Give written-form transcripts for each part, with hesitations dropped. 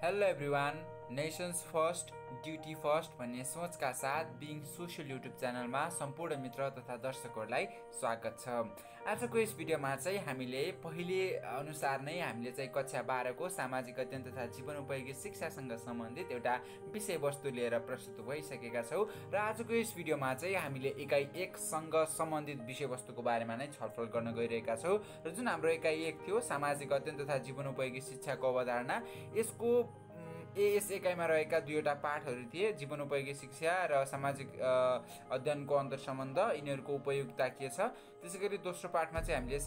Hello everyone, nations first duty first भन्ने सोचका साथ being social YouTube च्यानलमा सम्पूर्ण मित्र तथा दर्शकहरूलाई स्वागत छ। आजको यस भिडियोमा चाहिँ हामीले पहिले अनुसार नै हामीले चाहिँ कक्षा 12 को सामाजिक अध्ययन तथा जीवनोपयोगी शिक्षासँग सम्बन्धित एउटा विषयवस्तु लिएर प्रस्तुत भइसकेका छौँ र आजको यस भिडियोमा चाहिँ हामीले इकाइ 1 सँग सम्बन्धित विषयवस्तुको बारेमा नै छलफल गर्न गइरहेका छौँ र जुन हाम्रो इकाइ 1 थियो सामाजिक अध्ययन तथा जीवनोपयोगी शिक्षाको अवधारणा, यसको यस एकाइमा रहेका दुईवटा पाठहरू थिए, जीवनोपयोगी शिक्षा र सामाजिक अध्ययनको अन्तर्सम्बन्ध, यिनीहरूको उपयोगिता के छ। त्यसैगरी दोस्रो पाठमा चाहिँ हामीले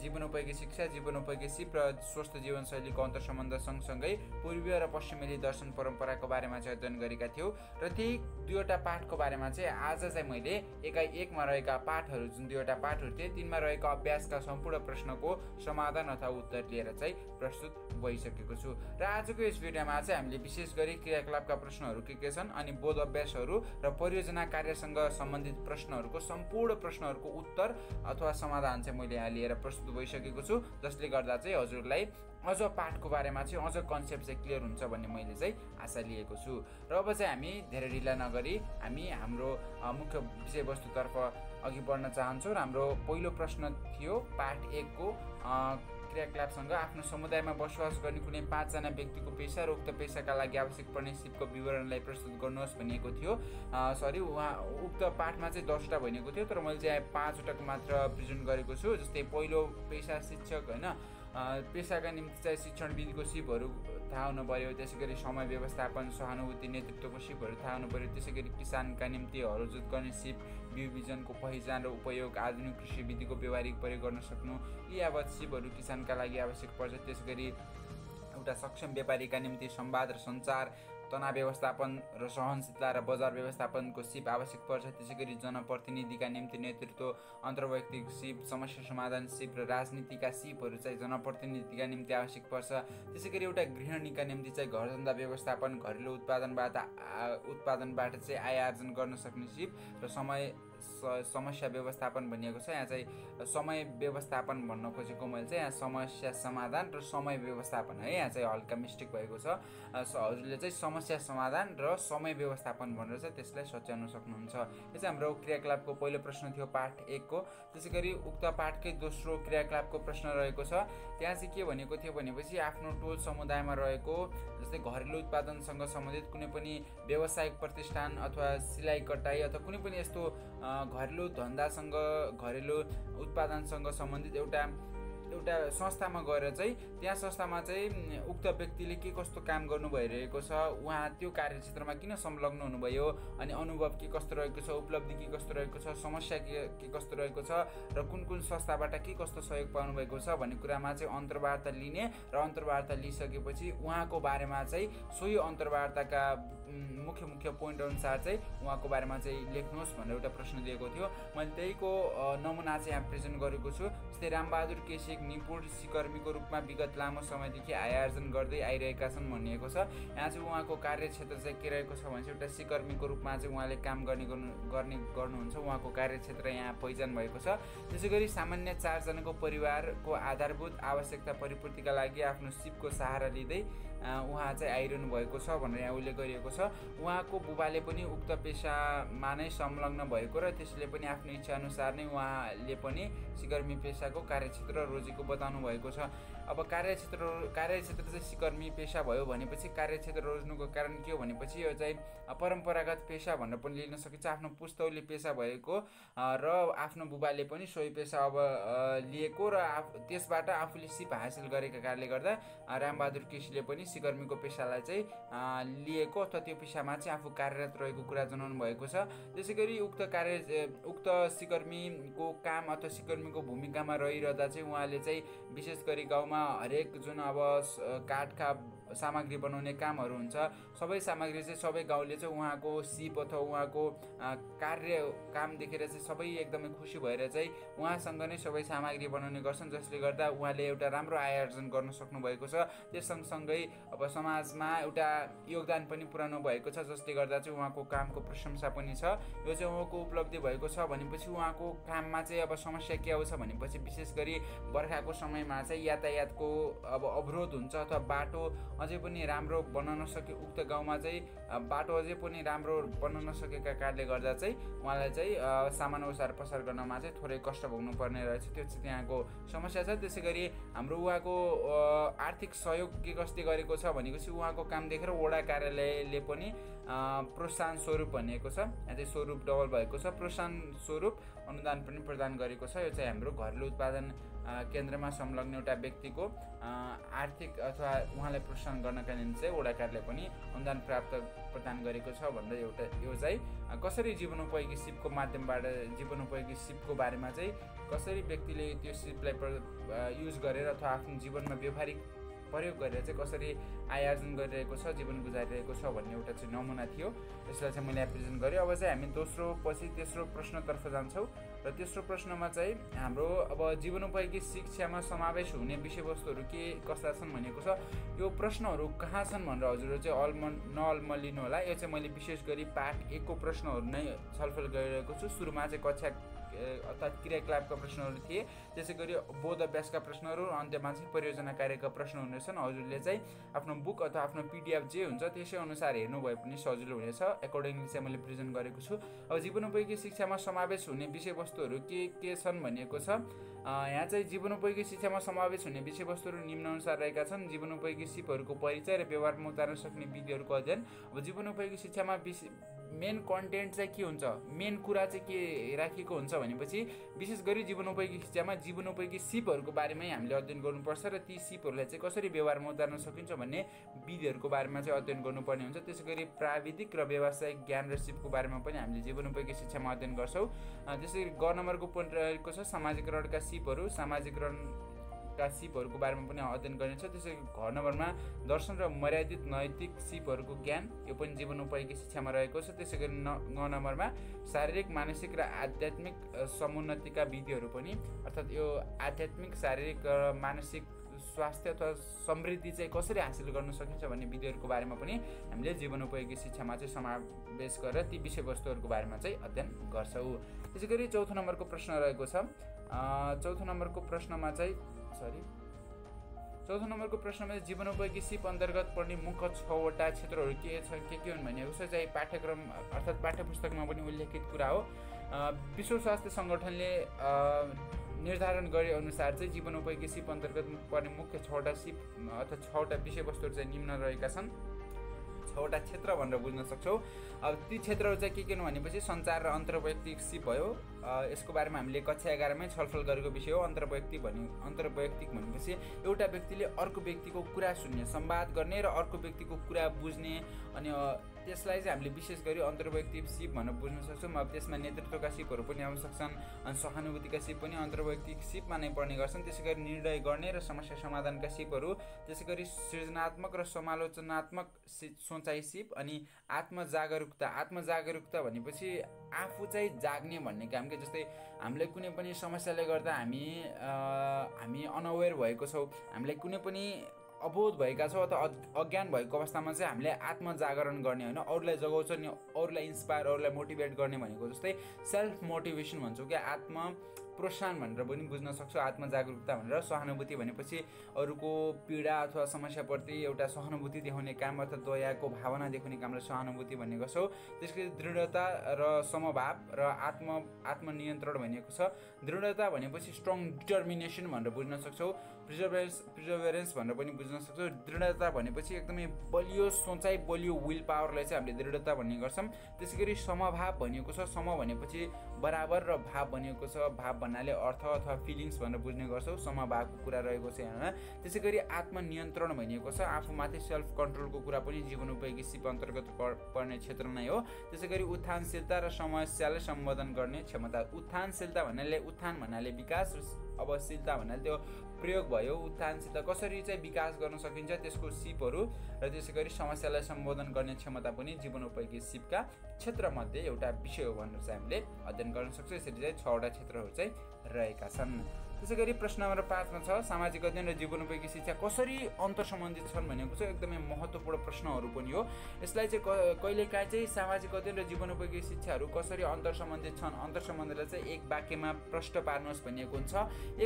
जीवनोपयोगी शिक्षा, जीवनोपयोगी सिप र स्वस्थ जीवनशैलीको अन्तर्सम्बन्ध सँगसँगै पूर्वीय र पश्चिमेली दर्शन परम्पराको बारेमा चाहिँ अध्ययन गरेका थियौँ र त्यही दुईवटा पाठको बारेमा चाहिँ आज चाहिँ मैले एकाइ 1 मा रहेका पाठहरू, जुन दुईवटा पाठहरू थिए, तिनमा रहेका अभ्यासका सम्पूर्ण प्रश्नको समाधान अथवा उत्तर लिएर चाहिँ प्रस्तुत भइसकेको छु र आजको यस भिडियोमा चाहिँ हामीले विशेष गरी क्रियाकलापका प्रश्नहरू के छन् अनि बोध अभ्यासहरू र परियोजना कार्यसँग सम्बन्धित प्रश्नहरूको सम्पूर्ण प्रश्नहरूको उत्तर अथवा समाधान चाहिँ मैले यहाँ लिएर प्रस्तुत भइसकेको छु, जसले गर्दा चाहिँ हजुरलाई अझ पाठको बारेमा चाहिँ अझ कन्सेप्ट चाहिँ क्लियर हुन्छ भन्ने मैले चाहिँ आशा लिएको छु। र अब चाहिँ हामी धेरै ढिला नगरी हामी हाम्रो मुख्य विषयवस्तुतर्फ अघि बढ्न चाहन्छौँ र हाम्रो पहिलो प्रश्न थियो पाठ 1 को क्रियाकलापसँग आफ्नो समुदायमा बसोबास गर्ने कुनै 5 जना व्यक्तिको पेशा र उक्त पेशाका लागि आवश्यक पर्ने सिपको विवरणलाई प्रस्तुत गर्नुहोस् भनिएको थियो। उक्त पाठमा चाहिँ 10 वटा भनिएको थियो, तर मैले चाहिँ 5 वटाको मात्र प्रेजेन्ट गरेको छु। जस्तै पहिलो पेशा शिक्षक होइन, पेशाका निम्ति चाहिँ शिक्षण विधिको सिपहरू थाहा हुनु पर्यो, त्यसै गरी समय व्यवस्थापन, सहानुभूति, नेतृत्वको सिपहरू थाहा हुनु पर्यो, त्यसै गरी किसानका निम्ति हलोजोत गर्ने सिप, बिउ बिजनको पहिचान र उपयोग, आधुनिक कृषि विधिको व्यवहारिक प्रयोग गर्न सक्नु, यी यावत सिपहरू किसानका लागि आवश्यक पर्छ। त्यसै गरी एउटा सक्षम व्यापारीका निम्ति संवाद र सञ्चार, तनाव व्यवस्थापन र सहनशीलता र बजार व्यवस्थापनको सिप आवश्यक पर्छ। त्यसै गरी जनप्रतिनिधिका निम्ति नेतृत्व, अन्तर्वैयक्तिक सिप, समस्या समाधान सिप र राजनीतिका सिपहरू चाहिँ जनप्रतिनिधिका निम्ति आवश्यक पर्छ। त्यसै गरी एउटा गृहिणीका निम्ति चाहिँ घरधन्दा व्यवस्थापन, घरेलु उत्पादनबाट चाहिँ आय आर्जन गर्न सक्ने सिप र समस्या व्यवस्थापन भनिएको छ। यहाँ चाहिँ समय व्यवस्थापन भन्न खोजेको मैले चाहिँ यहाँ समस्या समाधान र समय व्यवस्थापन है, यहाँ चाहिँ हल्का मिस्टेक भएको छ। हजुरले चाहिँ समस्या समाधान र समय व्यवस्थापन भनेर चाहिँ त्यसलाई सच्याउन सक्नुहुन्छ। यो चाहिँ हाम्रो क्रियाकलापको पहिलो प्रश्न थियो पाठ 1 को। त्यसै गरी उक्त पाठकै दोस्रो क्रियाकलापको प्रश्न रहेको छ। त्यहाँ चाहिँ के भनेको थियो भनेपछि आफ्नो टोल समुदायमा रहेको जस्तै घरेलु उत्पादनसँग सम्बन्धित कुनै पनि व्यावसायिक प्रतिष्ठान अथवा सिलाइ कटाइ अथवा कुनै पनि यस्तो घरेलु धन्दासँग, घरेलु उत्पादनसँग सम्बन्धित एउटा संस्थामा गएर चाहिँ त्यहाँ संस्थामा चाहिँ उक्त व्यक्तिले के कस्तो काम गर्नु भइरहेको छ, उहाँ त्यो कार्यक्षेत्रमा किन संलग्न हुनुभयो, अनि अनुभव के कस्तो रहेको छ, उपलब्धि के कस्तो रहेको छ, समस्या के कस्तो रहेको छ र कुन कुन संस्थाबाट के कस्तो सहयोग पाउनु भएको छ भन्ने कुरामा चाहिँ अन्तर्वार्ता लिने र अन्तर्वार्ता लिइसकेपछि उहाँको बारेमा चाहिँ सोही अन्तर्वार्ताका मुख्य पोइन्ट अनुसार चाहिँ उहाँको बारेमा चाहिँ लेख्नुहोस् भनेर एउटा प्रश्न दिएको थियो। मैले त्यहीको नमुना चाहिँ यहाँ प्रेजेन्ट गरेको छु। जस्तै रामबहादुर केसी निपुण सिकर्मीको रूपमा विगत लामो समयदेखि आय आर्जन गर्दै आइरहेका छन् भनिएको छ। यहाँ चाहिँ उहाँको कार्यक्षेत्र चाहिँ के रहेको छ भने चाहिँ एउटा सिकर्मीको रूपमा चाहिँ उहाँले काम गर्नुहुन्छ, उहाँको कार्यक्षेत्र यहाँ पहिचान भएको छ। त्यसै गरी सामान्य 4 जनाको परिवारको आधारभूत आवश्यकता परिपूर्तिका लागि आफ्नो सिपको सहारा लिँदै उहाँ चाहिँ आइरहनु भएको छ भनेर यहाँ उल्लेख गरिएको छ। उहाँको बुबाले पनि उक्त पेसामा नै संलग्न भएको र त्यसले पनि आफ्नो इच्छा अनुसार नै उहाँले पनि सिकर्मी पेसाको कार्यक्षेत्र रोजेको बताउनु भएको छ। अब कार्यक्षेत्र चाहिँ सिकर्मी पेसा भयो भनेपछि कार्यक्षेत्र रोज्नुको कारण के हो भनेपछि यो चाहिँ परम्परागत पेसा भनेर पनि लिन सकिन्छ। आफ्नो पुस्तौली पेसा भएको र आफ्नो बुबाले पनि सोही पेसा अब लिएको र त्यसबाट आफूले सिप हासिल गरेका कारणले गर्दा रामबहादुर केसीले पनि सिकर्मीको पेसालाई चाहिँ लिएको अथवा त्यो पेसामा चाहिँ आफू कार्यरत रहेको कुरा जनाउनु भएको छ। त्यसै गरी उक्त सिकर्मीको काम अथवा सिकर्मीको भूमिकामा रहिरहँदा चाहिँ उहाँले चाहिँ विशेष गरी गाउँमा हरेक जुन अब काठका सामग्री बनाउने कामहरू हुन्छ, सबै सामग्री चाहिँ सबै गाउँले चाहिँ उहाँको सिप अथवा उहाँको काम देखेर चाहिँ सबै एकदमै खुसी भएर चाहिँ उहाँसँग नै सबै सामग्री बनाउने गर्छन्, जसले गर्दा उहाँले एउटा राम्रो आय आर्जन गर्न सक्नु भएको छ। त्यस सँगसँगै अब समाजमा एउटा योगदान पनि पुर्याउनु भएको छ, जसले गर्दा चाहिँ उहाँको कामको प्रशंसा पनि छ। यो चाहिँ उहाँको उपलब्धि भएको छ भनेपछि उहाँको काममा चाहिँ अब समस्या के आउँछ भनेपछि विशेष गरी बर्खाको समयमा चाहिँ यातायातको अब अवरोध हुन्छ अथवा बाटो अझै पनि राम्रो बन्न नसके उक्त गाउँमा चाहिँ बाटो अझै पनि राम्रो बन्न नसकेका कारणले गर्दा चाहिँ उहाँलाई चाहिँ सामान ओसार पसार गर्नमा चाहिँ थोरै कष्ट भोग्नु पर्ने रहेछ। त्यो चाहिँ त्यहाँको समस्या छ। त्यसै गरी हाम्रो उहाँको आर्थिक सहयोग के कस्ती गरेको छ भनेको चाहिँ उहाँको काम देखेर वडा कार्यालयले पनि प्रोत्साहन स्वरूप भनिएको छ। यहाँ चाहिँ स्वरूप डबल भएको छ, प्रोत्साहन स्वरूप अनुदान पनि प्रदान गरेको छ। यो चाहिँ हाम्रो घरेलु उत्पादन केन्द्रमा संलग्न एउटा व्यक्तिको आर्थिक अथवा उहाँलाई प्रोत्साहन गर्नका निम्ति चाहिँ वडा कार्यालय पनि अनुदान प्रदान गरेको छ भनेर एउटा यो चाहिँ कसरी जीवनोपयोगी सिपको माध्यमबाट जीवनोपयोगी सिपको बारेमा चाहिँ कसरी व्यक्तिले त्यो सिपलाई युज गरेर अथवा आफ्नो जीवनमा व्यावहारिक प्रयोग गरेर चाहिँ कसरी आय आर्जन गरिरहेको छ, जीवन गुजारिरहेको छ भन्ने एउटा चाहिँ नमुना थियो। यसलाई चाहिँ मैले प्रेजेन्ट गरेँ। अब चाहिँ हामी तेस्रो प्रश्नतर्फ जान्छौँ र तेस्रो प्रश्नमा चाहिँ हाम्रो अब जीवनोपयोगी शिक्षामा समावेश हुने विषयवस्तुहरू के कस्ता छन् भनेको छ। यो प्रश्नहरू कहाँ छन् भनेर हजुरहरू चाहिँ नअल्मलिनु होला। यो चाहिँ मैले विशेष गरी पाठ 1 को प्रश्नहरू नै छलफल गरिरहेको छु। सुरुमा चाहिँ कक्षा अर्थात् क्रियाकलापका प्रश्नहरू थिए, त्यसै गरी बोध अभ्यासका प्रश्नहरू, अन्त्यमा चाहिँ परियोजना कार्यका प्रश्न हुनेछन्। हजुरले चाहिँ आफ्नो बुक अथवा आफ्नो PDF जे हुन्छ त्यसै अनुसार हेर्नु भए पनि सजिलो हुनेछ। एकर्डिङली चाहिँ मैले प्रेजेन्ट गरेको छु। अब जीवनोपयोगी शिक्षामा समावेश हुने विषयवस्तुहरू के छन् भनिएको छ। यहाँ चाहिँ जीवनोपयोगी शिक्षामा समावेश हुने विषयवस्तुहरू निम्नानुसार रहेका छन्। जीवनोपयोगी सिपहरूको परिचय र व्यवहारमा उतार्न सक्ने विधिहरूको अध्ययन। अब जीवनोपयोगी शिक्षामा मेन कन्टेन्ट चाहिँ के हुन्छ, मेन कुरा चाहिँ के राखिएको हुन्छ भनेपछि विशेष गरी जीवनोपयोगी शिक्षामा जीवनोपयोगी सिपहरूको बारेमै हामीले अध्ययन गर्नुपर्छ र ती सिपहरूलाई चाहिँ कसरी व्यवहारमा उतार्न सकिन्छ भन्ने विधिहरूको बारेमा चाहिँ अध्ययन गर्नुपर्ने हुन्छ। त्यसै गरी प्राविधिक र व्यावसायिक ज्ञान र सिपको बारेमा पनि हामीले जीवनोपयोगी शिक्षामा अध्ययन गर्छौँ। त्यसै गरी ग नम्बरको पोइन्ट रहेको छ सामाजिकरणका सिपहरू, सामाजिकरणका सिपहरूको बारेमा पनि अध्ययन गरिन्छ। त्यसै गरी घ नम्बरमा दर्शन र मर्यादित नैतिक सिपहरूको ज्ञान, यो पनि जीवनोपयोगी शिक्षामा रहेको छ। त्यसै गरी ग नम्बरमा शारीरिक, मानसिक र आध्यात्मिक समुन्नतिका विधिहरू पनि, अर्थात् यो आध्यात्मिक, शारीरिक र मानसिक स्वास्थ्य अथवा समृद्धि चाहिँ कसरी हासिल गर्न सकिन्छ भन्ने विधिहरूको बारेमा पनि हामीले जीवनोपयोगी शिक्षामा चाहिँ समावेश गरेर ती विषयवस्तुहरूको बारेमा चाहिँ अध्ययन गर्छौँ। त्यसै गरी चौथो नम्बरको प्रश्न रहेको छ। चौथो नम्बरको प्रश्नमा जीवनोपयोगी सिप अन्तर्गत पर्ने मुख्य 6वटा क्षेत्रहरू के हुन् भनेको छ। चाहिँ पाठ्यक्रम अर्थात् पाठ्यपुस्तकमा पनि उल्लेखित कुरा हो। विश्व स्वास्थ्य सङ्गठनले निर्धारण गरे अनुसार चाहिँ जीवनोपयोगी सिप अन्तर्गत पर्ने मुख्य 6वटा सिप अथवा 6वटा विषयवस्तुहरू चाहिँ निम्न रहेका छन्। 6वटा क्षेत्र भनेर बुझ्न सक्छौँ। अब ती क्षेत्रहरू चाहिँ के हुन् भनेपछि सञ्चार र अन्तर्वैयक्तिक सिप भयो। यसको बारेमा हामीले कक्षा 11मै छलफल गरेको विषय हो। अन्तर्वैयक्तिक भनेपछि एउटा व्यक्तिले अर्को व्यक्तिको कुरा सुन्ने, संवाद गर्ने र अर्को व्यक्तिको कुरा बुझ्ने, अनि त्यसलाई चाहिँ हामीले विशेष गरी अन्तर्वैयक्तिक सिप भनेर बुझ्न सक्छौँ। अब त्यसमा नेतृत्वका सिपहरू पनि आउन सक्छन्, अनि सहानुभूतिका सिप पनि अन्तर्वैयक्तिक सिपमा नै पर्ने गर्छन्। त्यसै गरी निर्णय गर्ने र समस्या समाधानका सिपहरू, त्यसै गरी सृजनात्मक र समालोचनात्मक सोचाइ सिप, अनि आत्मजागरुकता भनेपछि आफू चाहिँ जाग्ने भन्ने काम के। जस्तै हामीलाई कुनै पनि समस्याले गर्दा हामी अनअवेर भएको छौँ, हामीलाई कुनै पनि अबोध भएका छौँ अथवा अज्ञान भएको अवस्थामा चाहिँ हामीले आत्मजागरण गर्ने होइन, अरूलाई जगाउँछ नि, अरूलाई इन्सपायर, अरूलाई मोटिभेट गर्ने भनेको जस्तै सेल्फ मोटिभेसन भन्छौँ क्या, आत्म प्रोत्साहन भनेर पनि बुझ्न सक्छौँ। आत्मजागरुकता भनेर सहानुभूति भनेपछि अरूको पीडा अथवा समस्याप्रति एउटा सहानुभूति देखाउने काम अथवा दयाको भावना देखाउने कामलाई सहानुभूति भन्ने गर्छौँ। त्यसपछि दृढता र समभाव र आत्मनियन्त्रण भनिएको छ। दृढता भनेपछि स्ट्रङ डिटर्मिनेसन भनेर बुझ्न सक्छौँ। प्रिजर्भेरेन्स भनेर पनि बुझ्न सक्छौँ। दृढता भनेपछि एकदमै बलियो सोचाइ, बलियो विल पावरलाई चाहिँ हामीले दृढता भन्ने गर्छौँ। त्यसै गरी समभाव भनिएको छ। सम भनेपछि बराबर र भाव भनिएको छ। भाव भन्नाले अर्थ अथवा फिलिङ्स भनेर बुझ्ने गर्छौँ। समभावको कुरा रहेको छ यहाँ। त्यसै गरी आत्मनियन्त्रण भनिएको छ। आफूमाथि सेल्फ कन्ट्रोलको कुरा पनि जीवनोपयोगी सिप अन्तर्गत पर्ने क्षेत्र नै हो। त्यसै गरी उत्थानशीलता र समस्यालाई सम्बोधन गर्ने क्षमता। उत्थानशीलता भन्नाले विकास, अब शीलता भन्नाले त्यो प्रयोग भयो। उत्थानशीलता कसरी चाहिँ विकास गर्न सकिन्छ त्यसको सिपहरू, र त्यसै गरी समस्यालाई सम्बोधन गर्ने क्षमता पनि जीवनोपयोगी सिपका क्षेत्रमध्ये एउटा विषय हो भनेर चाहिँ हामीले अध्ययन गर्न सक्छौँ। यसरी चाहिँ 6वटा क्षेत्रहरू चाहिँ रहेका छन्। त्यसै गरी प्रश्न नम्बर 5 मा छ सामाजिक अध्ययन र जीवनोपयोगी शिक्षा कसरी अन्तर्सम्बन्धित छन् भनेको चाहिँ एकदमै महत्त्वपूर्ण प्रश्नहरू पनि हो। यसलाई चाहिँ कहिलेकाहीँ चाहिँ सामाजिक अध्ययन र जीवनोपयोगी शिक्षाहरू कसरी अन्तर्सम्बन्धित छन्, अन्तर्सम्बन्धलाई चाहिँ एक वाक्यमा प्रश्न पार्नुहोस् भनिएको हुन्छ।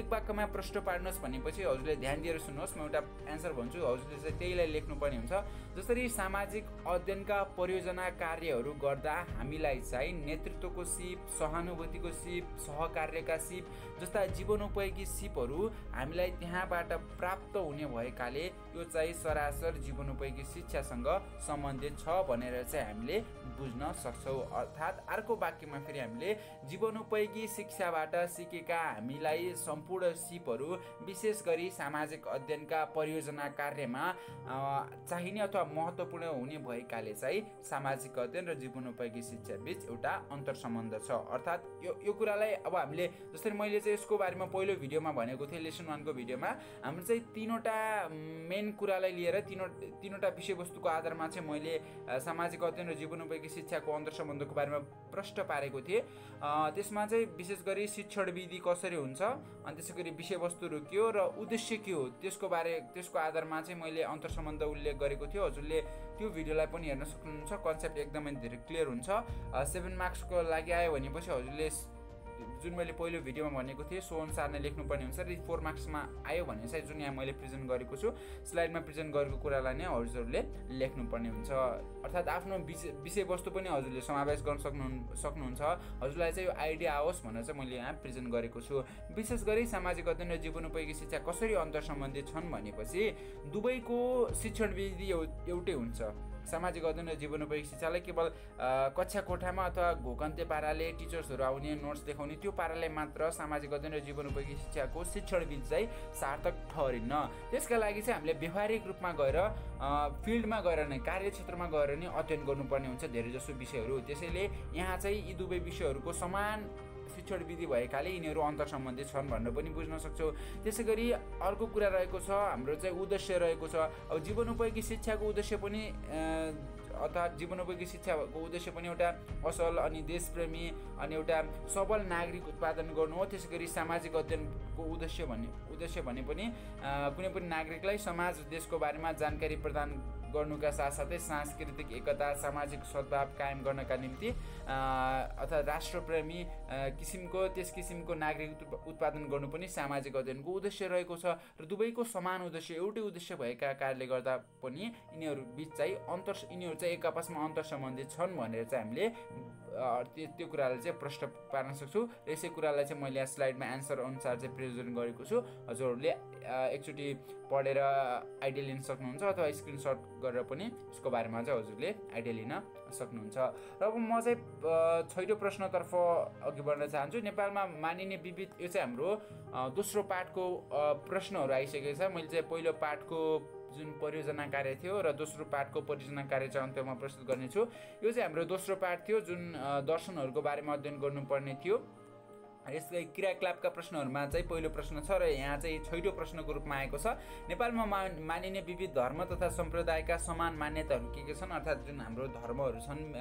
एक वाक्यमा प्रश्न पार्नुहोस् भनेपछि हजुरले ध्यान दिएर सुन्नुहोस्, म एउटा एन्सर भन्छु, हजुरले चाहिँ त्यहीलाई लेख्नुपर्ने हुन्छ। जसरी सामाजिक अध्ययनका परियोजना कार्यहरू गर्दा हामीलाई चाहिँ नेतृत्वको सिप, सहानुभूतिको सिप, सहकार्यका सिप जस्ता जीवनोपयोगी सिपहरू हामीलाई त्यहाँबाट प्राप्त हुने भएकाले यो चाहिँ सरासर जीवनोपयोगी शिक्षासँग सम्बन्धित छ भनेर चाहिँ हामीले बुझ्न सक्छौँ। अर्थात् अर्को वाक्यमा फेरि हामीले जीवनोपयोगी शिक्षाबाट सिकेका हामीलाई सम्पूर्ण सिपहरू विशेष गरी सामाजिक अध्ययनका परियोजना कार्यमा चाहिने अथवा महत्त्वपूर्ण हुने भएकाले चाहिँ सामाजिक अध्ययन र जीवनोपयोगी शिक्षा बीच एउटा अन्तर्सम्बन्ध छ। अर्थात् यो कुरालाई अब हामीले जसरी मैले चाहिँ यसको बारेमा पहिलो भिडियोमा भनेको थिएँ, लेसन 1 को भिडियोमा हाम्रो चाहिँ तीनवटा मेन कुरालाई लिएर तीनवटा विषयवस्तुको आधारमा चाहिँ मैले सामाजिक अध्ययन र जीवनोपयोगी शिक्षाको अन्तर्सम्बन्धको बारेमा प्रश्न पारेको थिएँ। त्यसमा चाहिँ विशेष गरी शिक्षण विधि कसरी हुन्छ, अनि त्यसै गरी विषयवस्तुहरू के हो र उद्देश्य के हो त्यसको आधारमा चाहिँ मैले अन्तर्सम्बन्ध उल्लेख गरेको थियो। हजुरले त्यो भिडियोलाई पनि हेर्न सक्नुहुन्छ। कन्सेप्ट एकदमै धेरै क्लियर हुन्छ। 7 मार्क्सको लागि आयो भनेपछि हजुरले जुन मैले पहिलो भिडियोमा भनेको थिएँ सो अनुसार नै लेख्नुपर्ने हुन्छ र 4 मार्क्समा आयो भने चाहिँ जुन यहाँ मैले प्रेजेन्ट गरेको छु स्लाइडमा प्रेजेन्ट गरेको कुरालाई नै हजुरहरूले लेख्नुपर्ने हुन्छ। अर्थात् आफ्नो विषयवस्तु पनि हजुरले समावेश गर्न सक्नुहुन्छ। हजुरलाई चाहिँ यो आइडिया आओस् भनेर चाहिँ मैले यहाँ प्रेजेन्ट गरेको छु। विशेष गरी सामाजिक अध्ययन र जीवनोपयोगी शिक्षा कसरी अन्तर्सम्बन्धित छन् भनेपछि दुवैको शिक्षण विधि एउटै हुन्छ। सामाजिक अध्ययन र जीवनोपयोगी शिक्षालाई केवल कक्षा कोठामा अथवा घोकन्ते पाराले टिचर्सहरू आउने नोट्स देखाउने त्यो पाराले मात्र सामाजिक अध्ययन र जीवनोपयोगी शिक्षाको शिक्षण विधि चाहिँ सार्थक ठहरिन्न। त्यसका लागि चाहिँ हामीले व्यवहारिक रूपमा गएर फिल्डमा गएर नै कार्यक्षेत्रमा गएर नै अध्ययन गर्नुपर्ने हुन्छ धेरैजसो विषयहरू। त्यसैले यहाँ चाहिँ यी दुवै विषयहरूको समान शिक्षण विधि भएकाले यिनीहरू अन्तर्सम्बन्धित छन् भनेर पनि बुझ्न सक्छौँ। त्यसै गरी अर्को कुरा रहेको छ हाम्रो चाहिँ उद्देश्य रहेको छ। अब जीवनोपयोगी शिक्षाको उद्देश्य पनि अर्थात् जीवनोपयोगी शिक्षाको उद्देश्य पनि एउटा असल अनि देशप्रेमी अनि एउटा सबल नागरिक उत्पादन गर्नु हो। त्यसै गरी सामाजिक अध्ययनको उद्देश्य भने पनि कुनै पनि नागरिकलाई समाज देशको बारेमा जानकारी प्रदान गर्नुका साथसाथै सांस्कृतिक एकता, सामाजिक सद्भाव कायम गर्नका निम्ति अथवा राष्ट्रप्रेमी त्यस किसिमको नागरिक उत्पादन गर्नु पनि सामाजिक अध्ययनको उद्देश्य रहेको छ। र दुवैको समान उद्देश्य एउटै उद्देश्य भएका कारणले गर्दा पनि यिनीहरू चाहिँ एक आपसमा अन्तर्सम्बन्धित छन् भनेर चाहिँ हामीले त्यो कुरालाई चाहिँ प्रश्न पार्न सक्छौँ। र यसै कुरालाई चाहिँ मैले यहाँ स्लाइडमा एन्सर अनुसार चाहिँ प्रेजेन्ट गरेको छु। हजुरहरूले एकचोटि पढेर आइडिया लिन सक्नुहुन्छ अथवा स्क्रिनसट गरेर पनि यसको बारेमा चाहिँ हजुरले आइडिया लिन सक्नुहुन्छ। र अब म चाहिँ छैटौँ प्रश्नतर्फ अघि बढ्न चाहन्छु। नेपालमा मानिने विविध यो चाहिँ हाम्रो दोस्रो पाठको प्रश्नहरू आइसकेको छ। मैले चाहिँ पहिलो पाठको जुन परियोजना कार्य थियो र दोस्रो पाठको परियोजना कार्य चाहिँ अन्त्यमा प्रस्तुत गर्नेछु। यो चाहिँ हाम्रो दोस्रो पाठ थियो जुन दर्शनहरूको बारेमा अध्ययन गर्नुपर्ने थियो। यसकै क्रियाकलापका प्रश्नहरूमा चाहिँ पहिलो प्रश्न छ र यहाँ चाहिँ छैटौँ प्रश्नको रूपमा आएको छ। नेपालमा मानिने विविध धर्म तथा सम्प्रदायका समान मान्यताहरू के छन्, अर्थात् जुन हाम्रो धर्महरू छन्,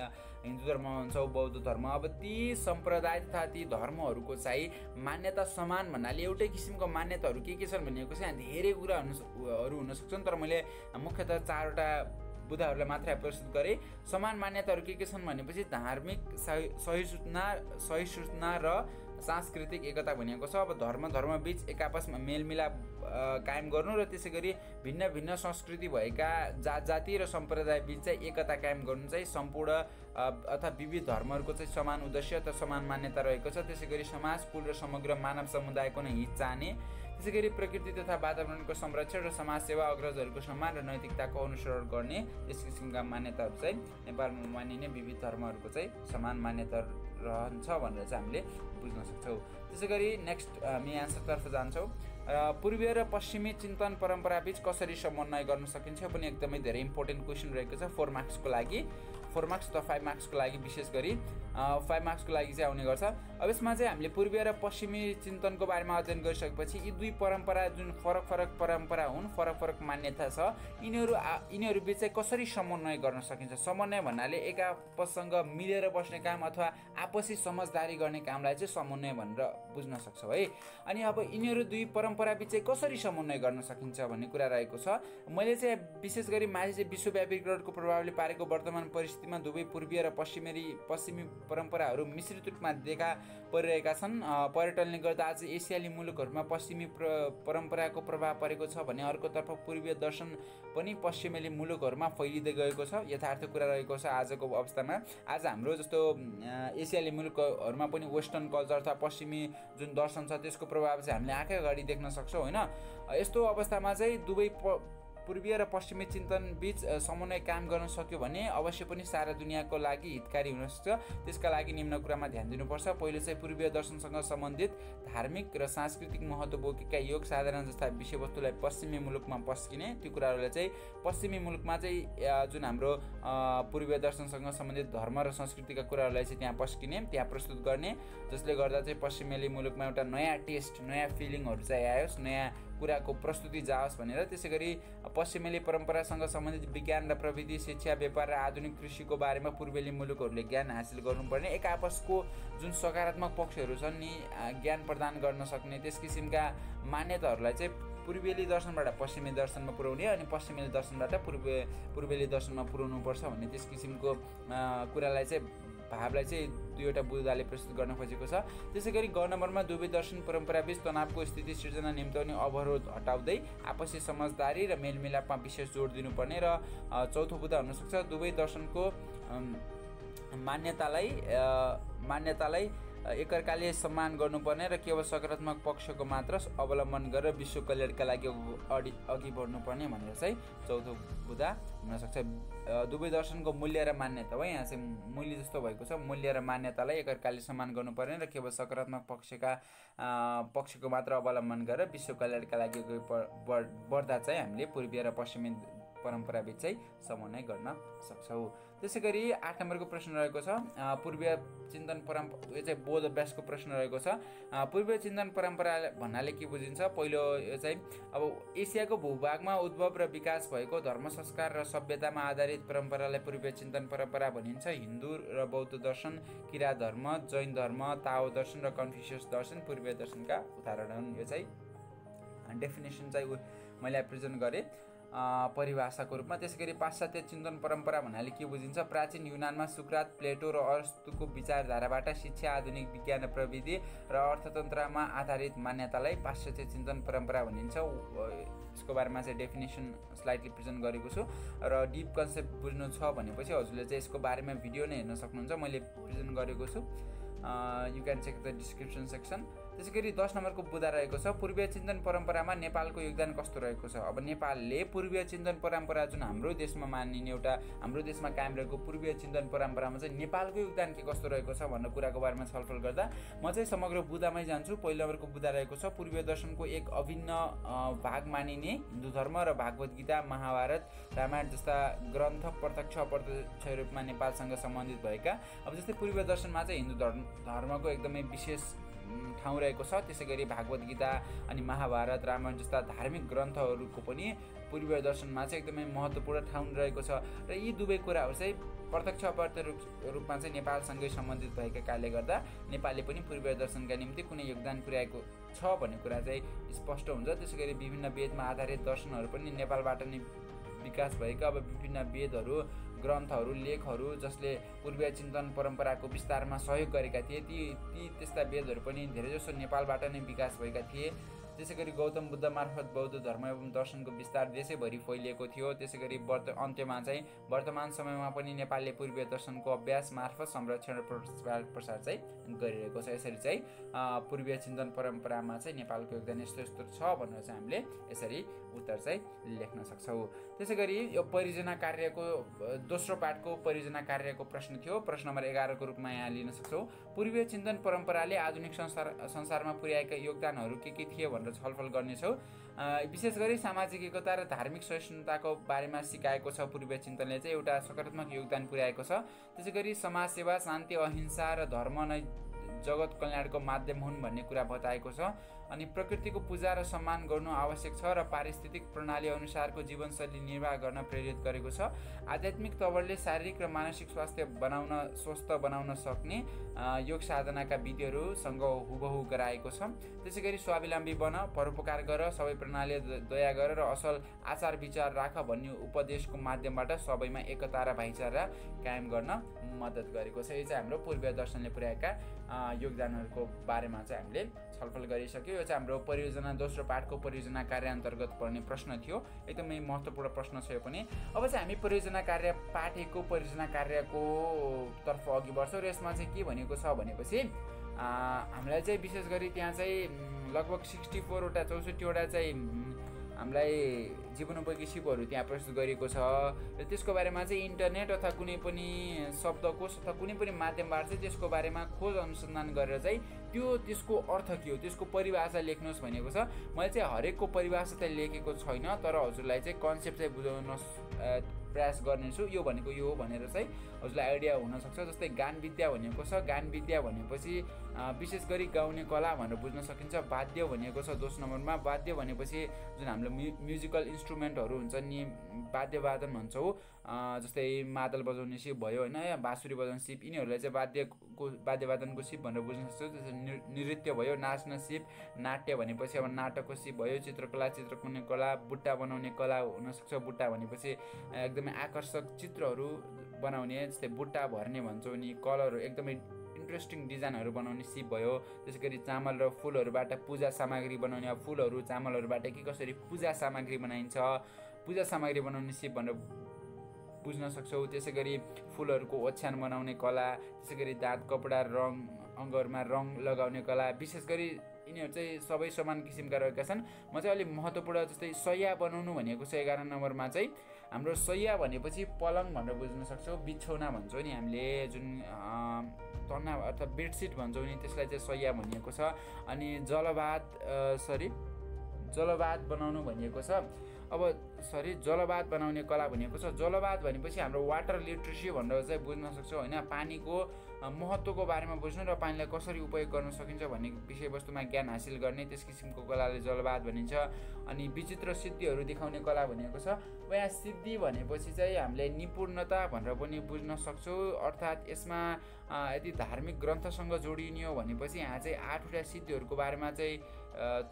हिन्दू धर्म भन्छौँ, बौद्ध धर्म, अब ती सम्प्रदाय तथा ती धर्महरूको चाहिँ मान्यता समान भन्नाले एउटै किसिमको मान्यताहरू के छन् भनेको चाहिँ धेरै कुराहरू हुन सक्छन्, तर मैले मुख्यतः 4वटा बुदाहरूलाई मात्रै प्रस्तुत गरेँ। समान मान्यताहरू के छन् भनेपछि धार्मिक सहिष्णुता र सांस्कृतिक एकता भनिएको छ। अब धर्म बीच एक आपसमा मेलमिलाप कायम गर्नु र त्यसै गरी भिन्न भिन्न संस्कृति भएका जाति र सम्प्रदाय बीच चाहिँ एकता कायम गर्नु चाहिँ सम्पूर्ण अथवा विविध धर्महरूको चाहिँ समान उद्देश्य अथवा समान मान्यता रहेको छ। त्यसै गरी समाज, कुल र समग्र मानव समुदायको नै हित चाहने, त्यसै गरी प्रकृति तथा वातावरणको संरक्षण र समाजसेवा, अग्रजहरूको सम्मान र नैतिकताको अनुसरण गर्ने यस किसिमका मान्यताहरू चाहिँ नेपालमा मानिने विविध धर्महरूको चाहिँ समान मान्यता रहन्छ भनेर चाहिँ हामीले बुझ्न सक्छौँ। त्यसै गरी नेक्स्ट हामी एन्सरतर्फ जान्छौँ। पूर्वीय र पश्चिमी चिन्तन परम्पराबीच कसरी समन्वय गर्न सकिन्छ पनि एकदमै धेरै इम्पोर्टेन्ट क्वेसन रहेको छ 4 मार्क्सको लागि, 4 मार्क्स अथवा 5 मार्क्सको लागि, विशेष गरी 5 मार्क्सको लागि चाहिँ आउने गर्छ। अब यसमा चाहिँ हामीले पूर्वीय र पश्चिमी चिन्तनको बारेमा अध्ययन गरिसकेपछि यी दुई परम्परा जुन फरक परम्परा हुन्, फरक मान्यता छ, यिनीहरू बीच चाहिँ कसरी समन्वय गर्न सकिन्छ। समन्वय भन्नाले एक आपससँग मिलेर बस्ने काम अथवा आपसी समझदारी गर्ने कामलाई चाहिँ समन्वय भनेर बुझ्न सक्छौँ है। अनि अब यिनीहरू दुई परम्परा बीच चाहिँ कसरी समन्वय गर्न सकिन्छ भन्ने कुरा रहेको छ। मैले चाहिँ विशेष गरी माथि चाहिँ विश्वव्यापीकरणको प्रभावले पारेको वर्तमान परिस्थितिमा दुवै पूर्वीय र पश्चिमी परम्पराहरू मिश्रित रूपमा देखा परिरहेका छन्। पर्यटनले गर्दा आज एसियाली मुलुकहरूमा पश्चिमी परम्पराको प्रभाव परेको छ भने अर्कोतर्फ पूर्वीय दर्शन पनि पश्चिमेली मुलुकहरूमा फैलिँदै गएको छ। यथार्थ कुरा रहेको छ आजको अवस्थामा। आज हाम्रो जस्तो एसियाली मुलुकहरूमा पनि वेस्टर्न कल्चर अथवा पश्चिमी जुन दर्शन छ त्यसको प्रभाव चाहिँ हामीले आँखा अगाडि देख्न सक्छौँ होइन। यस्तो अवस्थामा चाहिँ दुवै पूर्वीय र पश्चिमी चिन्तन बीच समन्वय काम गर्न सक्यो भने अवश्य पनि सारा दुनियाँको लागि हितकारी हुन सक्छ। त्यसका लागि निम्न कुरामा ध्यान दिनुपर्छ। पहिलो चाहिँ पूर्वीय दर्शनसँग सम्बन्धित धार्मिक र सांस्कृतिक महत्त्व बोकेका योग साधारण जस्ता विषयवस्तुलाई पश्चिमी मुलुकमा पस्किने, त्यो कुराहरूलाई चाहिँ पश्चिमी मुलुकमा चाहिँ जुन हाम्रो पूर्वीय दर्शनसँग सम्बन्धित धर्म र संस्कृतिका कुराहरूलाई चाहिँ त्यहाँ पस्किने, त्यहाँ प्रस्तुत गर्ने, जसले गर्दा चाहिँ पश्चिमेली मुलुकमा एउटा नयाँ टेस्ट, नयाँ फिलिङहरू चाहिँ आयोस्, नयाँ कुराको प्रस्तुति जाओस् भनेर। त्यसै गरी पश्चिमेली परम्परासँग सम्बन्धित विज्ञान र प्रविधि, शिक्षा, व्यापार र आधुनिक कृषिको बारेमा पूर्वेली मुलुकहरूले ज्ञान हासिल गर्नुपर्ने, एक आपसको जुन सकारात्मक पक्षहरू छन् नि ज्ञान प्रदान गर्न सक्ने त्यस किसिमका मान्यताहरूलाई चाहिँ पूर्वेली दर्शनबाट पश्चिमी दर्शनमा पुर्याउने अनि पश्चिमेली दर्शनबाट पूर्वेली दर्शनमा पुर्याउनु पर्छ भन्ने त्यस किसिमको कुरालाई चाहिँ भावलाई चाहिँ दुईवटा बुदाले प्रस्तुत गर्न खोजेको छ। त्यसै गरी ग नम्बरमा दुवै दर्शन परम्पराबीच तनावको स्थिति सिर्जना निम्त्याउने अवरोध हटाउँदै आपसी समझदारी र मेलमिलापमा विशेष जोड दिनुपर्ने र चौथो बुदा हुनसक्छ दुवै दर्शनको मान्यतालाई एकअर्काले सम्मान गर्नुपर्ने र केवल सकारात्मक पक्षको मात्र अवलम्बन गरेर विश्व कल्याणका लागि अघि बढ्नुपर्ने भनेर चाहिँ चौथो बुदा हुनसक्छ। दुवै दर्शनको मूल्य र मान्यता हो, यहाँ चाहिँ मूल्य जस्तो भएको छ, मूल्य र मान्यतालाई एकअर्काले सम्मान गर्नुपर्ने र केवल सकारात्मक पक्षको मात्र अवलम्बन गरेर विश्व कल्याणका लागि बढ्दा चाहिँ हामीले पूर्वीय र पश्चिमी परम्पराबीच चाहिँ समन्वय गर्न सक्छौँ। त्यसै गरी 8 नम्बरको प्रश्न रहेको छ पूर्वीय चिन्तन परम्परा, यो चाहिँ बोध अभ्यासको प्रश्न रहेको छ। पूर्वीय चिन्तन परम्परा भन्नाले के बुझिन्छ? पहिलो यो चाहिँ अब एसियाको भूभागमा उद्भव र विकास भएको धर्म संस्कार र सभ्यतामा आधारित परम्परालाई पूर्वीय चिन्तन परम्परा भनिन्छ। हिन्दू र बौद्ध दर्शन, किरात धर्म, जैन धर्म, ताओ दर्शन र कन्फ्युसियस दर्शन पूर्वीय दर्शनका उदाहरण हुन्। यो चाहिँ डेफिनेसन चाहिँ मैले प्रेजेन्ट गरेँ परिभाषाको रूपमा। त्यसै गरी पाश्चात्य चिन्तन परम्परा भन्नाले के बुझिन्छ? प्राचीन युनानमा सुक्रात, प्लेटो र अरस्तुको विचारधाराबाट शिक्षा, आधुनिक विज्ञान र प्रविधि र अर्थतन्त्रमा आधारित मान्यतालाई पाश्चात्य चिन्तन परम्परा भनिन्छ। यसको बारेमा चाहिँ डेफिनेसन स्लाइडली प्रेजेन्ट गरेको छु र डिप कन्सेप्ट बुझ्नु छ भनेपछि हजुरले चाहिँ यसको बारेमा भिडियो नै हेर्न सक्नुहुन्छ, मैले प्रेजेन्ट गरेको छु। You can check the description section. त्यसै गरी 10 नम्बरको बुदा रहेको छ पूर्वीय चिन्तन परम्परामा नेपालको योगदान कस्तो रहेको छ। अब नेपालले पूर्वीय चिन्तन परम्परा जुन हाम्रो देशमा मानिने एउटा हाम्रो देशमा कायम रहेको पूर्वीय चिन्तन परम्परामा चाहिँ नेपालको योगदान के कस्तो रहेको छ भन्ने कुराको बारेमा छलफल गर्दा म चाहिँ समग्र बुदामै जान्छु। पहिलो नम्बरको बुदा रहेको छ पूर्वीय दर्शनको एक अभिन्न भाग मानिने हिन्दू धर्म र भागवत गीता, महाभारत, रामायण जस्ता ग्रन्थ प्रत्यक्ष रूपमा नेपालसँग सम्बन्धित भएका। अब जस्तै पूर्वीय दर्शनमा चाहिँ हिन्दू धर्मको एकदमै विशेष ठाउँ रहेको छ। त्यसै गरी भागवत गीता अनि महाभारत, रामायण जस्ता धार्मिक ग्रन्थहरूको पनि पूर्वीय दर्शनमा चाहिँ एकदमै महत्त्वपूर्ण ठाउँ रहेको छ र यी दुवै कुराहरू चाहिँ प्रत्यक्ष अपरोक्ष रूपमा चाहिँ नेपालसँगै सम्बन्धित भएका कारणले गर्दा नेपालले पनि पूर्वीय दर्शनका निम्ति कुनै योगदान पुर्याएको छ भन्ने कुरा चाहिँ स्पष्ट हुन्छ। त्यसै गरी विभिन्न वेदमा आधारित दर्शनहरू पनि नेपालबाट नै विकास भएका अब विभिन्न वेदहरू, ग्रन्थहरू, लेखहरू जसले पूर्वीय चिन्तन परम्पराको विस्तारमा सहयोग गरेका थिए ती त्यस्ता वेदहरू पनि धेरैजसो नेपालबाट नै विकास भएका थिए। त्यसै गरी गौतम बुद्ध मार्फत बौद्ध धर्म एवं दर्शनको विस्तार देशैभरि फैलिएको थियो। त्यसै गरी अन्त्यमा चाहिँ वर्तमान समयमा पनि नेपालले पूर्वीय दर्शनको अभ्यास मार्फत संरक्षण र प्रसार चाहिँ गरिरहेको छ। यसरी चाहिँ पूर्वीय चिन्तन परम्परामा चाहिँ नेपालको योगदान यस्तो छ भनेर चाहिँ हामीले यसरी उत्तर चाहिँ लेख्न सक्छौँ। त्यसै गरी यो परियोजना कार्यको दोस्रो पार्टको परियोजना कार्यको प्रश्न थियो, प्रश्न नम्बर 11 को रूपमा यहाँ लिन सक्छौँ। पूर्वीय चिन्तन परम्पराले आधुनिक संसारमा पुर्याएका योगदानहरू के थिए भनेर भनेर छलफल गर्नेछौँ। विशेष गरी सामाजिक एकता र धार्मिक सहिष्णुताको बारेमा सिकाएको छ पूर्वीय चिन्तनले चाहिँ एउटा सकारात्मक योगदान पुर्याएको छ। त्यसै गरी समाजसेवा, शान्ति, अहिंसा र धर्म नै जगत कल्याणको माध्यम हुन् भन्ने कुरा बताएको छ। अनि प्रकृतिको पूजा र सम्मान गर्नु आवश्यक छ र पारिस्थितिक प्रणाली अनुसारको जीवनशैली निर्वाह गर्न प्रेरित गरेको छ। आध्यात्मिक तवरले शारीरिक र मानसिक स्वास्थ्य स्वस्थ बनाउन सक्ने योग साधनाका विधिहरूसँग हुबहु गराएको छ। त्यसै गरी स्वावलम्बी बन, परोपकार गर, सबै प्रणाली दया गर र असल आचार विचार राख भन्ने उपदेशको माध्यमबाट सबैमा एकता र भाइचारा कायम गर्न मद्दत गरेको छ। यो चाहिँ हाम्रो पूर्वीय दर्शनले पुर्याएका योगदानहरूको बारेमा चाहिँ हामीले छलफल गरिसक्यो। यो चाहिँ हाम्रो परियोजना दोस्रो पाठको परियोजना कार्य अन्तर्गत पर्ने प्रश्न थियो। एकदमै महत्त्वपूर्ण प्रश्न छ यो पनि। अब चाहिँ हामी परियोजना कार्य पाठ 1 को परियोजना कार्यको तर्फ अघि बढ्छौँ र यसमा चाहिँ के भनेको छ भनेपछि हामीलाई चाहिँ विशेष गरी त्यहाँ चाहिँ लगभग 64 वटा 64 वटा चाहिँ हामीलाई जीवनोपयोगी सिपहरू त्यहाँ प्रस्तुत गरिएको छ र त्यसको बारेमा चाहिँ इन्टरनेट अथवा कुनै पनि शब्दकोश अथवा कुनै पनि माध्यमबाट चाहिँ त्यसको बारेमा खोज अनुसन्धान गरेर चाहिँ त्यसको अर्थ के हो, त्यसको परिभाषा लेख्नुहोस् भनेको छ। मैले चाहिँ हरेकको परिभाषा चाहिँ लेखेको छैन, तर हजुरलाई चाहिँ कन्सेप्ट चाहिँ बुझाउन प्रयास गर्नेछु। यो भनेको यो हो भनेर चाहिँ हजुरलाई आइडिया हुनसक्छ। जस्तै गान विद्या भनेको छ, गान विद्या भनेपछि विशेष गरी गाउने कला भनेर बुझ्न सकिन्छ। वाद्य भनेको छ 2 नम्बरमा। वाद्य भनेपछि जुन हाम्रो म्युजिकल इन्स्ट्रुमेन्टहरू हुन्छ नि, वाद्यवादन भन्छौँ, जस्तै मादल बजाउने सिप भयो होइन, या बाँसुरी बजाउने सिप, यिनीहरूलाई चाहिँ वाद्यवादनको सिप भनेर बुझ्न सक्छौँ। जस्तै नृत्य भयो, नाच्न सिप, नाट्य भनेपछि अब नाटकको सिप भयो, चित्रकला कला, बुट्टा बनाउने कला हुनसक्छ। बुट्टा भनेपछि एकदमै आकर्षक चित्रहरू बनाउने, जस्तै बुट्टा भर्ने भन्छौँ नि, कलरहरू एकदमै इन्ट्रेस्टिङ डिजाइनहरू बनाउने सिप भयो। त्यसै गरी चामल र फुलहरूबाट पूजा सामग्री बनाउने, फुलहरू चामलहरूबाट के कसरी पूजा सामग्री बनाइन्छ, पूजा सामग्री बनाउने सिप भनेर बुझ्न सक्छौँ। त्यसै गरी फुलहरूको ओछ्यान बनाउने कला, त्यसै गरी दाँत, कपडा, रङ, अङ्गहरूमा रङ लगाउने कला, विशेष गरी यिनीहरू चाहिँ सबै समान किसिमका रहेका छन्। म चाहिँ अलिक महत्त्वपूर्ण जस्तै सय्या बनाउनु भनेको छ 11 नम्बरमा चाहिँ। हाम्रो सय्या भनेपछि पलङ भनेर बुझ्न सक्छौँ। बिछौना भन्छौँ नि हामीले, जुन तन्ना अथवा बेडसिट भन्छौँ नि, त्यसलाई चाहिँ सय्या भनिएको छ। अनि जलबाद बनाउनु भनिएको छ। जलबाद बनाउने कला भनिएको छ। जलबाद भनेपछि हाम्रो वाटर लिटरेसी भनेर चाहिँ बुझ्न सक्छौँ होइन, पानीको महत्त्वको बारेमा बुझ्नु र पानीलाई कसरी उपयोग गर्न सकिन्छ भन्ने विषयवस्तुमा ज्ञान हासिल गर्ने, त्यस किसिमको कलाले जलबाद भनिन्छ। अनि विचित्र सिद्धिहरू देखाउने कला भनिएको छ। यहाँ सिद्धि भनेपछि चाहिँ हामीले निपुणता भनेर पनि बुझ्न सक्छौँ। अर्थात् यसमा यदि धार्मिक ग्रन्थसँग जोडिने हो भनेपछि यहाँ चाहिँ 8वटा सिद्धिहरूको बारेमा चाहिँ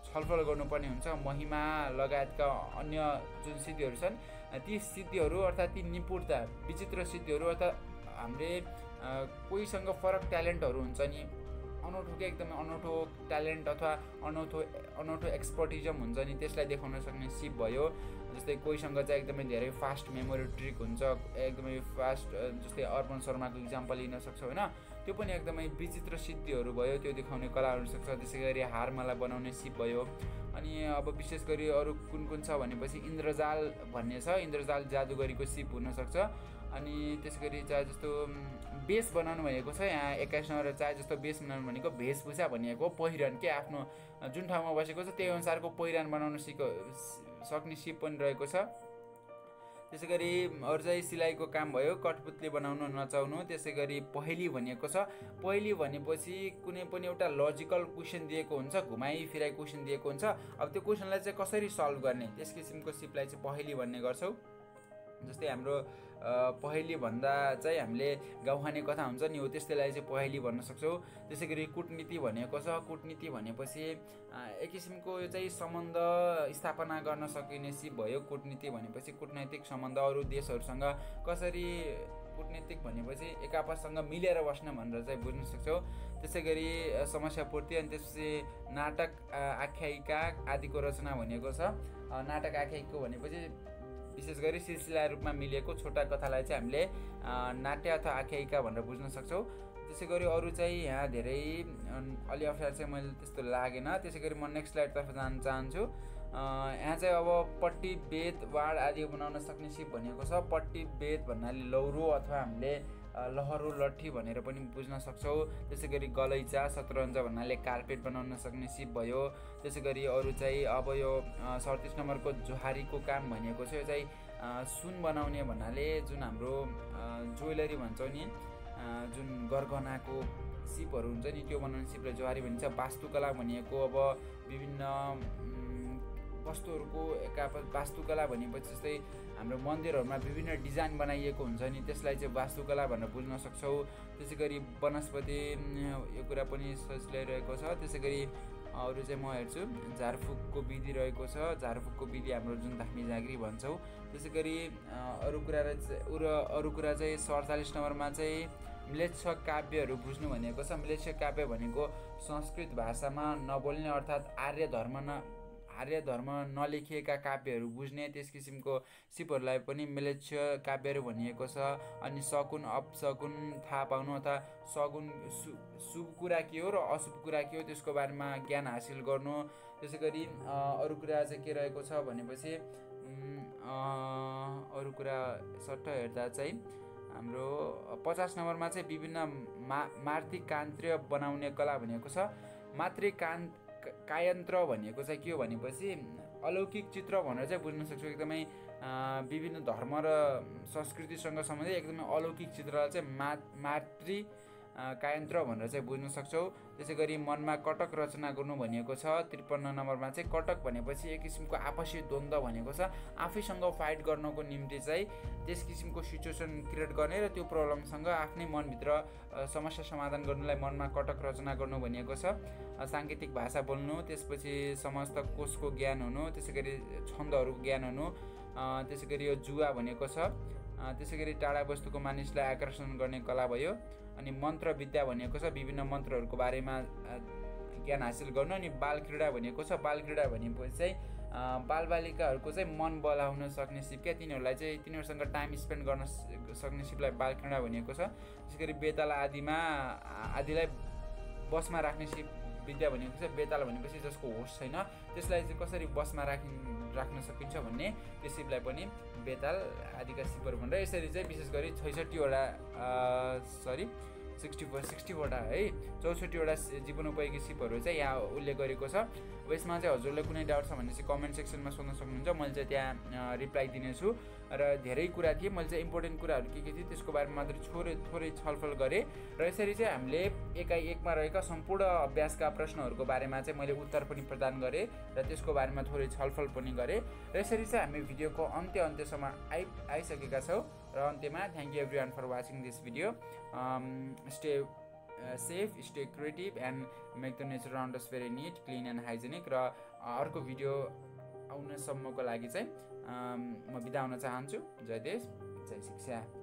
छलफल गर्नुपर्ने हुन्छ। महिमा लगायतका अन्य जुन सिद्धिहरू छन्, ती सिद्धिहरू अर्थात् ती निपुणता, विचित्र सिद्धिहरू अर्थात् हामीले कोहीसँग फरक ट्यालेन्टहरू हुन्छ नि, अनौठोकै एकदमै अनौठो ट्यालेन्ट अथवा अनौठो एक्सपर्टिजम हुन्छ नि, त्यसलाई देखाउन सक्ने सिप भयो। जस्तै कोहीसँग चाहिँ एकदमै धेरै फास्ट मेमोरी ट्रिक हुन्छ, एकदमै फास्ट, जस्तै अर्पण शर्माको इक्जाम्पल लिन सक्छौँ होइन, त्यो पनि एकदमै विचित्र सिद्धिहरू भयो, त्यो देखाउने कला हुनसक्छ। त्यसै गरी हारमाला बनाउने सिप भयो। अनि अब विशेष गरी अरू कुन छ भनेपछि इन्द्रजाल भन्ने छ, इन्द्रजाल जादुगरीको सिप हुनसक्छ। अनि त्यसै गरी चाहे जस्तो बेस बनाउनु भनेको छ यहाँ 21 नम्बर, चाहे जस्तो बेस बनाउनु भनेको भेषभूषा भनिएको पहिरन के आफ्नो जुन ठाउँमा बसेको छ त्यही अनुसारको पहिरन बनाउन सक्ने सिप पनि रहेको छ। त्यसै गरी अरू चाहिँ सिलाइको काम भयो, कठपुतली बनाउनु नचाउनु। त्यसै गरी पहेली भनिएको छ। पहेली भनेपछि कुनै पनि एउटा लजिकल क्वेसन दिएको हुन्छ, घुमाइ फिराइ क्वेसन दिएको हुन्छ, अब त्यो क्वेसनलाई चाहिँ कसरी सल्भ गर्ने, त्यस किसिमको सिपलाई चाहिँ पहेली भन्ने गर्छौँ। जस्तै हाम्रो पहेली भन्दा चाहिँ हामीले गाउँखाने कथा हुन्छ नि हो, त्यस्तैलाई चाहिँ पहेली भन्न सक्छौँ। त्यसै गरी कुटनीति भनेको छ। कुटनीति भनेपछि एक किसिमको यो चाहिँ सम्बन्ध स्थापना गर्न सकिने सिप भयो। कुटनीति भनेपछि कुटनैतिक सम्बन्ध अरू देशहरूसँग कसरी, कुटनीतिक भनेपछि एक आपससँग मिलेर बस्न भनेर चाहिँ बुझ्न सक्छौँ। त्यसै गरी समस्या पूर्ति, अनि त्यसपछि नाटक आख्यायिका आदिको रचना भनेको छ। नाटक आख्यायिका भनेपछि विशेष गरी सिलसिला रूपमा मिलेको छोटा कथालाई चाहिँ हामीले नाट्य अथवा आख्यायिका भनेर बुझ्न सक्छौँ। त्यसै गरी अरू चाहिँ यहाँ धेरै अलि अप्ठ्यारो चाहिँ मैले त्यस्तो लागेन। त्यसै गरी म नेक्स्ट स्लाइडतर्फ जान चाहन्छु। यहाँ चाहिँ अब पट्टी, बेत, वाड आदि बनाउन सक्ने सिप भनिएको छ। पट्टी, बेत भन्नाले लौरो अथवा हामीले लहरो लट्ठी भनेर पनि बुझ्न सक्छौँ। त्यसै गरी गलैँचा शतरन्ज भन्नाले कार्पेट बनाउन सक्ने सिप भयो। त्यसै गरी अरू चाहिँ अब यो 37 नम्बरको जोहारीको काम भनेको छ, यो चाहिँ सुन बनाउने भन्नाले जुन हाम्रो ज्वेलरी भन्छौँ नि, जुन गरगहनाको सिपहरू हुन्छ नि त्यो बनाउने सिपलाई जोहारी भनिन्छ। वास्तुकला भनेको अब विभिन्न वस्तुहरूको वास्तुकला भनेपछि जस्तै हाम्रो मन्दिरहरूमा विभिन्न डिजाइन बनाइएको हुन्छ नि, त्यसलाई चाहिँ वास्तुकला भनेर बुझ्न सक्छौँ। त्यसै गरी वनस्पति यो कुरा पनि सजिलै रहेको छ। त्यसै गरी अरू चाहिँ म हेर्छु झारफुकको विधि रहेको छ, झारफुकको विधि हाम्रो जुन धामी झाँक्री भन्छौँ। त्यसै गरी अरू कुरा चाहिँ 47 नम्बरमा चाहिँ म्लेच्छ काव्यहरू बुझ्नु भनेको छ। म्लेच्छ काव्य भनेको संस्कृत भाषामा नबोल्ने अर्थात् आर्य धर्म नलेखिएका काव्यहरू बुझ्ने त्यस किसिमको सिपहरूलाई पनि म्लेच्छ काव्यहरू भनिएको छ। अनि सगुन अपसगुन थाहा पाउनु अथवा सगुन शुभ कुरा के हो र अशुभ कुरा के हो त्यसको बारेमा ज्ञान हासिल गर्नु। त्यसै गरी अरू कुरा चाहिँ के रहेको छ भनेपछि अरू कुरा सट्ट हेर्दा चाहिँ हाम्रो 50 नम्बरमा चाहिँ विभिन्न मातृकान्त्र बनाउने कला भनेको छ। कायन्त्र भनेको चाहिँ के हो भनेपछि अलौकिक चित्र भनेर चाहिँ बुझ्न सक्छौँ। एकदमै विभिन्न धर्म र संस्कृतिसँग सम्बन्धित एकदमै अलौकिक चित्रलाई चाहिँ कायन्त्र भनेर चाहिँ बुझ्न सक्छौँ। त्यसै गरी मनमा कटक रचना गर्नु भनेको छ। 53 नम्बरमा चाहिँ कटक भनेपछि एक किसिमको आपसी द्वन्द्व भनेको छ। आफैसँग फाइट गर्नको निम्ति चाहिँ त्यस किसिमको सिचुएसन क्रिएट गर्ने र त्यो प्रब्लमसँग आफ्नै मनभित्र समस्या समाधान गर्नुलाई मनमा कटक रचना गर्नु भनिएको छ। साङ्गीतिक भाषा बोल्नु, त्यसपछि समस्त कोषको ज्ञान हुनु, त्यसै गरी छन्दहरूको ज्ञान हुनु। त्यसै गरी यो जुवा भनेको छ। त्यसै गरी टाढा वस्तुको मानिसलाई आकर्षण गर्ने कला भयो। अनि मन्त्र विद्या भनेको छ, विभिन्न मन्त्रहरूको बारेमा ज्ञान हासिल गर्नु। अनि बाल क्रीडा भनेको छ। बाल क्रीडा भनेपछि चाहिँ बालबालिकाहरूको चाहिँ मन बलाउन सक्ने सिप क्या, तिनीहरूसँग टाइम स्पेन्ड गर्न सक्ने सिपलाई बाल क्रीडा भनिएको छ। त्यसै गरी बेताल आदिलाई बसमा राख्ने सिप विद्या भनेको छ। बेताल भनेपछि जसको होस छैन त्यसलाई चाहिँ कसरी बसमा राख्न सकिन्छ भन्ने त्यो सिपलाई पनि बेताल आदिका सिपहरू भनेर यसरी चाहिँ विशेष गरी 60वटा है 64वटा जीवनोपयोगी सिपहरू चाहिँ यहाँ उल्लेख गरेको छ। अब यसमा चाहिँ हजुरलाई कुनै डाउट छ भने चाहिँ कमेन्ट सेक्सनमा सोध्न सक्नुहुन्छ, मैले चाहिँ त्यहाँ रिप्लाई दिनेछु। र धेरै कुरा थिए, मैले चाहिँ इम्पोर्टेन्ट कुराहरू के थिए त्यसको बारेमा मात्रै थोरै छलफल गरेँ। र यसरी चाहिँ हामीले एकाइ एकमा रहेका सम्पूर्ण अभ्यासका प्रश्नहरूको बारेमा चाहिँ मैले उत्तर पनि प्रदान गरेँ र त्यसको बारेमा थोरै छलफल पनि गरेँ। र यसरी चाहिँ हामी भिडियोको अन्त्यसम्म आइसकेका छौँ। र अन्त्यमा thank you everyone for watching this video. Stay safe, stay creative and make the nature around us very neat, clean and hygienic. र अर्को भिडियो आउनसम्मको लागि चाहिँ म बिदा हुन चाहन्छु। जय देश, जय शिक्षा।